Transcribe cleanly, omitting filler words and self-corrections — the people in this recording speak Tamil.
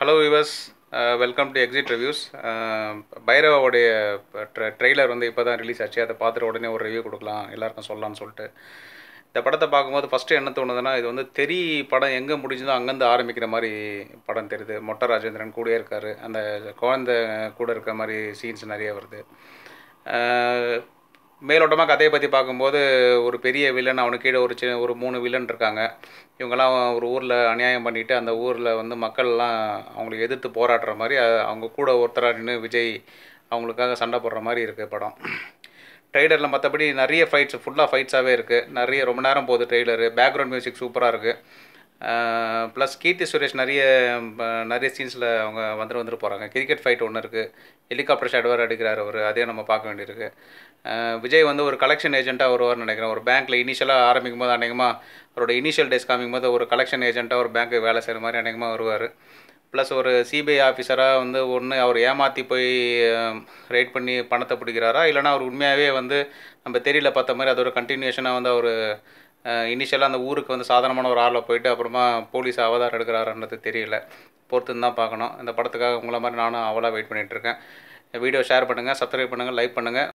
Hello viewers, welcome to exit reviews. பைரவாவுடைய ட்ரெய்லர் வந்து இப்போ தான் ரிலீஸ் ஆச்சு. அதை பார்த்துட்டு உடனே ஒரு ரிவ்யூ கொடுக்கலாம், எல்லாருக்கும் சொல்லலாம்னு சொல்லிட்டு. இந்த படத்தை பார்க்கும்போது ஃபஸ்ட்டு என்ன தோணுதுன்னா, இது வந்து தெரி படம் எங்கே முடிஞ்சதோ அங்கேருந்து ஆரம்பிக்கிற மாதிரி படம் தெரியுது. மொட்டை ராஜேந்திரன் கூடயே இருக்கார், அந்த குழந்தை கூட இருக்கிற மாதிரி சீன்ஸ் நிறைய வருது. மேலோட்டமாக கதையை பற்றி பார்க்கும்போது ஒரு பெரிய வில்லன், அவனுக்கு கீழே ஒரு 3 வில்லன் இருக்காங்க. இவங்கெல்லாம் ஒரு ஊரில் அநியாயம் பண்ணிவிட்டு அந்த ஊரில் வந்து மக்கள்லாம் அவங்களுக்கு எதிர்த்து போராடுற மாதிரி அவங்க கூட ஒருத்தராக நின்று விஜய் அவங்களுக்காக சண்டை போடுற மாதிரி இருக்குது படம். ட்ரெய்லரில் மற்றபடி நிறைய ஃபைட்ஸ், ஃபுல்லாக ஃபைட்ஸாகவே இருக்குது. நிறைய ரொம்ப நேரம் போகுது ட்ரெய்லரு. பேக்ரவுண்ட் மியூசிக் சூப்பராக இருக்குது. ப்ளஸ் கீர்த்தி சுரேஷ் நிறைய சீன்ஸில் அவங்க வந்துட்டு போகிறாங்க. கிரிக்கெட் ஃபைட் ஒன்று இருக்குது, ஹெலிகாப்டர் ஷாட் வேறு அடிக்கிறார் அவர், அதையும் நம்ம பார்க்க வேண்டியிருக்கு. விஜய் வந்து ஒரு கலெக்ஷன் ஏஜென்ட்டாக வருவார்னு நினைக்கிறேன். ஒரு பேங்க்கில் இனிஷியலாக ஆரம்பிக்கும் போது அநேகமாக அவரோட இனிஷியல் டேஸ் காமிக்கும் போது ஒரு கலெக்ஷன் ஏஜென்ட்டாக ஒரு பேங்க்கு வேலை செய்கிற மாதிரி அநேகமாக வருவார். ப்ளஸ் ஒரு சிபிஐ ஆஃபீஸராக வந்து ஒன்று அவர் ஏமாற்றி போய் ரைட் பண்ணி பணத்தை பிடிக்கிறாரா, இல்லைனா அவர் உண்மையாகவே வந்து நம்ம தெரியல பார்த்த மாதிரி அது ஒரு கண்டினியூஷனாக வந்து அவர் இனிஷியலாக அந்த ஊருக்கு வந்து சாதாரணமான ஒரு ஆளில் போயிட்டு அப்புறமா போலீஸ் அவதாரம் எடுக்கிறாருன்றது தெரியல. பொறுத்துன்னு தான் பார்க்கணும். இந்த படத்துக்காக உங்களை மாதிரி நானும் அவளாக வெயிட் பண்ணிகிட்ருக்கேன். வீடியோ ஷேர் பண்ணுங்கள், சப்ஸ்கிரைப் பண்ணுங்கள், லைக் பண்ணுங்கள்.